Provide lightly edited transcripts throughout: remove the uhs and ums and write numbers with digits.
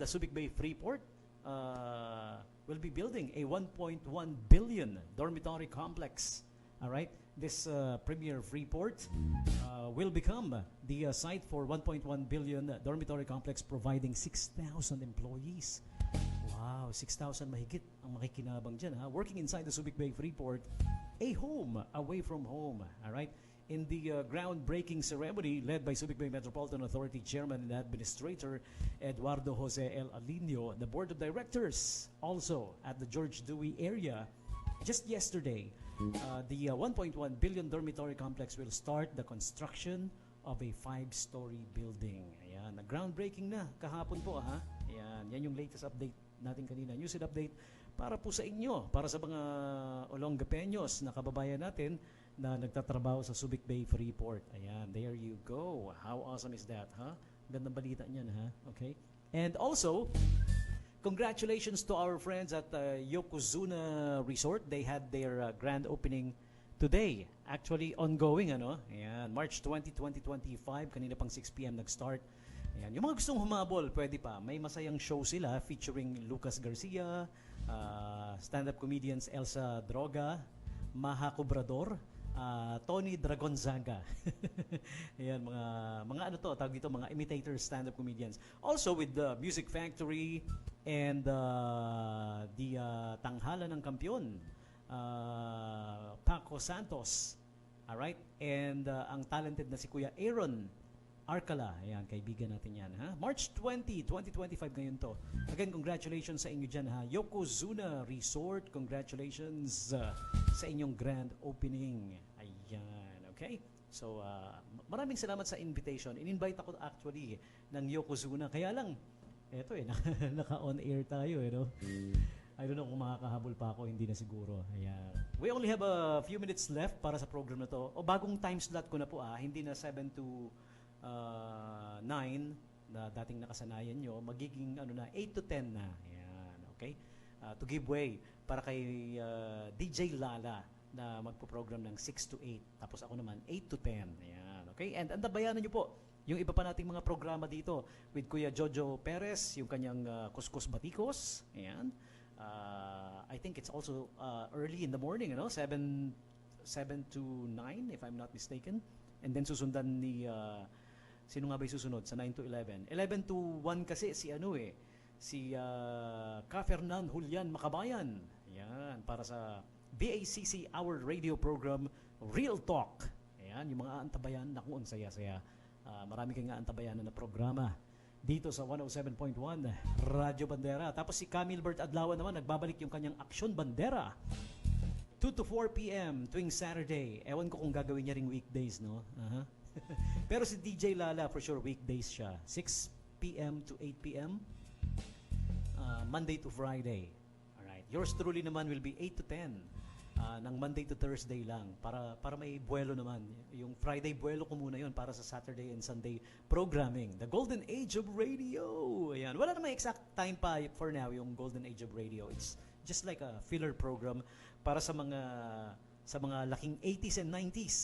Subic Bay Freeport will be building a 1.1 billion dormitory complex. All right, this Premier Freeport will become the site for 1.1 billion dormitory complex providing 6,000 employees. Wow, 6,000 mahigit ang makikinabang dyan, ha? Working inside the Subic Bay Freeport, a home away from home. All right. In the groundbreaking ceremony led by Subic Bay Metropolitan Authority Chairman and Administrator Eduardo Jose L. Alinio, the Board of Directors also at the George Dewey area, just yesterday, the 1.1 billion dormitory complex will start the construction of a 5-story building. Ayan, groundbreaking na kahapon po, ha? Ayan, yan yung latest update natin kanina, news and update para po sa inyo, para sa mga Olongapeños na kababayan natin na nagtatrabaho sa Subic Bay Freeport. Ayan, there you go. How awesome is that, huh? Gandang balita niyan, ha? Okay. And also, congratulations to our friends at Yokozuna Resort. They had their grand opening today. Actually, ongoing, ano? Ayan, March 20, 2025. Kanina pang 6 p.m. nag-start. Ayan, yung mga gustong humabol, pwede pa. May masayang show sila featuring Lucas Garcia, stand-up comedians Elsa Droga, Maha Cobrador, Tony Dragonzaga. Ayan, mga ano to, tawag dito, mga imitators, stand-up comedians. Also with the Music Factory and the Tanghala ng Kampiyon, Paco Santos. Alright? And ang talented na si Kuya Aaron Arcala. Ayan, kaibigan natin yan, ha? March 20, 2025 ngayon to. Again, congratulations sa inyo dyan, ha? Yokozuna Resort, congratulations sa inyong grand opening. Ayan, okay? So, maraming salamat sa invitation. In-invite ako actually ng Yokozuna. Kaya lang, eto naka-on air tayo, no? I don't know kung makakahabol pa ako, hindi na siguro. Ayan. We only have a few minutes left para sa program na to. O bagong time slot ko na po, hindi na 7 to 9 na dating nakasanayan nyo, magiging 8 to 10 na. Ayan, okay? To give way para kay DJ Lala na magpo-program ng 6 to 8. Tapos ako naman, 8 to 10. Ayan, okay? And antabayanan nyo po yung iba pa nating mga programa dito with Kuya Jojo Perez, yung kanyang Kuskus Batikos. Ayan. I think it's also early in the morning, 7 to 9, if I'm not mistaken. And then susundan ni sino nga ba yung susunod? Sa 9 to 11. 11 to 1 kasi si Ka Fernan Julian Makabayan. Ayan, para sa BACC Hour Radio Program, Real Talk. Ayan, yung mga antabayan, naku, ang saya-saya. Marami kayong antabayan na programa dito sa 107.1 Radyo Bandera. Tapos si Camille Bert Adlawan naman, nagbabalik yung kanyang Aksyon Bandera. 2 to 4 p.m. tuwing Saturday. Ewan ko kung gagawin niya ring weekdays, no? Pero si DJ Lala, for sure, weekdays siya. 6 p.m. to 8 p.m. Monday to Friday. Alright. Yours truly naman will be 8 to 10. Ng Monday to Thursday lang. Para may buwelo naman. Yung Friday buwelo ko muna yun para sa Saturday and Sunday programming. The Golden Age of Radio. Ayan. Wala namang exact time pa for now yung Golden Age of Radio. It's just like a filler program para sa mga laking 80s and 90s.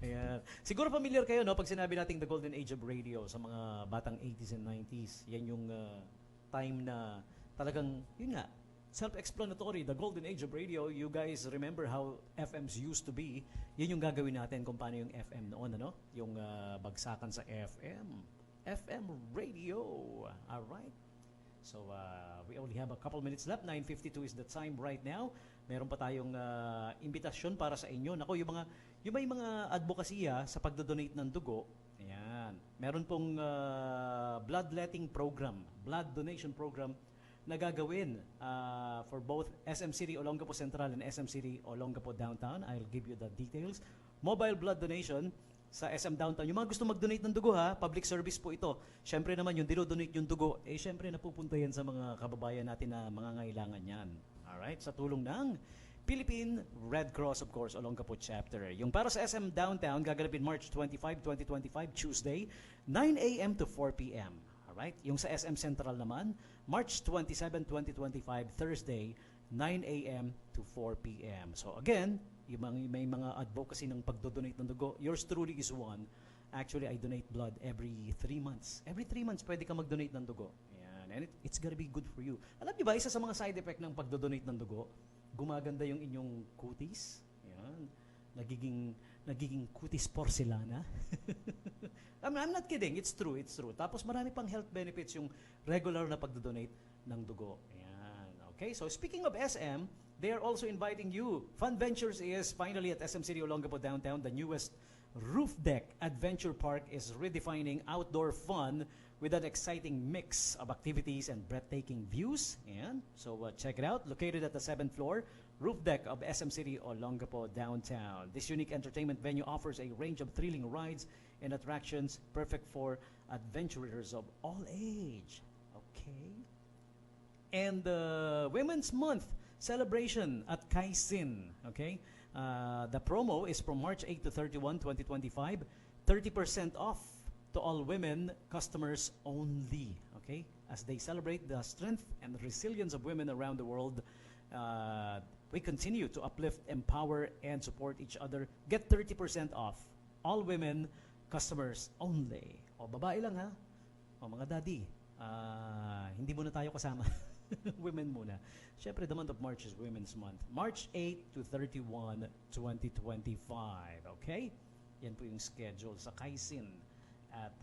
Ayan. Siguro familiar kayo, no, pag sinabi nating the Golden Age of Radio sa mga batang 80s and 90s. Yan yung time na talagang, yun nga, self-explanatory, the Golden Age of Radio. You guys remember how FMs used to be. Yun yung gagawin natin kung paano yung FM noon, ano? Yung bagsakan sa FM. FM Radio. Alright. So, we only have a couple minutes left. 9:52 is the time right now. Meron pa tayong imbitasyon para sa inyo. Nako, yung may mga advokasya sa pagdodonate ng dugo. Ayan. Meron pong bloodletting program, blood donation program na gagawin for both SM City Olongapo Central and SM City Olongapo Downtown. I'll give you the details. Mobile blood donation sa SM Downtown. Yung mga gusto mag-donate ng dugo, public service po ito. Siyempre naman, yung dinodonate yung dugo, siyempre napupunta yan sa mga kababayan natin na mga ngailangan yan. Alright? Sa tulong ng Philippine Red Cross, of course, Olongapo Chapter. Yung para sa SM Downtown, gaganapin March 25, 2025, Tuesday, 9 a.m. to 4 p.m. Alright? Yung sa SM Central naman, March 27, 2025, Thursday, 9 a.m. to 4 p.m. So again, may mga advocacy ng pagdodonate ng dugo. Yours truly is one. Actually, I donate blood every 3 months. Every 3 months, pwede ka mag-donate ng dugo. Ayan. And it's gonna be good for you. Alam niyo ba, isa sa mga side effect ng pagdo-donate ng dugo, gumaganda yung inyong cutis. Ayan. Nagiging cutis porcelana. I'm not kidding. It's true. It's true. Tapos marami pang health benefits yung regular na pagdo-donate ng dugo. Ayan. Okay, so speaking of SM, they are also inviting you. Fun Ventures is finally at SM City Olongapo downtown. The newest roof deck adventure park is redefining outdoor fun with an exciting mix of activities and breathtaking views. And so check it out. Located at the 7th floor, roof deck of SM City Olongapo downtown. This unique entertainment venue offers a range of thrilling rides and attractions perfect for adventurers of all age. Okay. And the Women's Month celebration at Kaisin. Okay. The promo is from March 8 to 31, 2025. 30% off to all women customers only. Okay. As they celebrate the strength and resilience of women around the world, we continue to uplift, empower, and support each other. Get 30% off. All women customers only. O, babae lang ha. O, mga daddy, hindi muna tayo kasama. Women muna. Siyempre, the month of March is Women's Month. March 8 to 31, 2025. Okay? Yan po yung schedule sa Kaisin at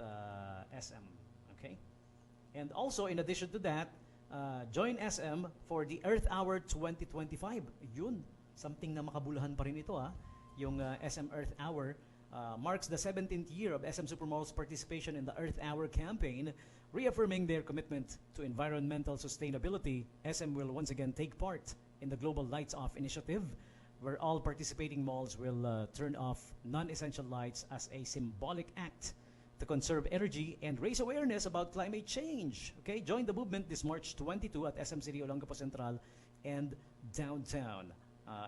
SM. Okay? And also, in addition to that, join SM for the Earth Hour 2025. Yun, something na makabuluhan pa rin ito ha. Yung SM Earth Hour marks the 17th year of SM Supermall's participation in the Earth Hour campaign, reaffirming their commitment to environmental sustainability. SM will once again take part in the Global Lights Off initiative, where all participating malls will turn off non-essential lights as a symbolic act to conserve energy and raise awareness about climate change. Okay, join the movement this March 22 at SM City Olongapo Central and downtown.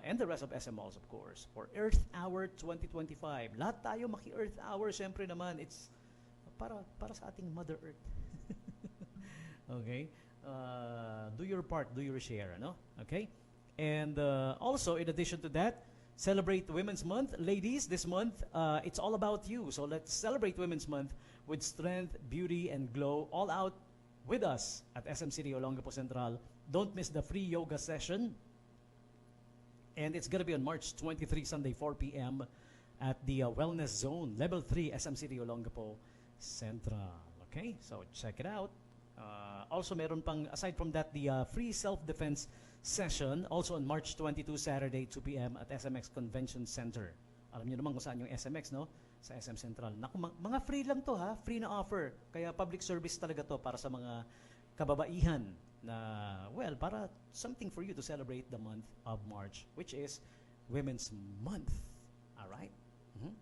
And the rest of SM malls, of course, for Earth Hour 2025. Lahat tayo maki-Earth Hour, syempre naman, it's para sa ating Mother Earth. Okay? Do your part, do your share, no? Okay? And also, in addition to that, celebrate Women's Month. Ladies, this month, it's all about you. So let's celebrate Women's Month with strength, beauty, and glow all out with us at SM City Olongapo Central. Don't miss the free yoga session. And it's going to be on March 23, Sunday, 4 p.m. at the Wellness Zone, Level 3, SM City Olongapo Central. Okay? So check it out. Also, meron pang, aside from that, the free self-defense session, also on March 22, Saturday, 2 p.m. at SMX Convention Center. Alam niyo naman kung saan yung SMX, no? Sa SM Central. Naku, mga free lang to ha, free na offer. Kaya public service talaga to para sa mga kababaihan na, well, para something for you to celebrate the month of March, which is Women's Month. All right? Mm-hmm.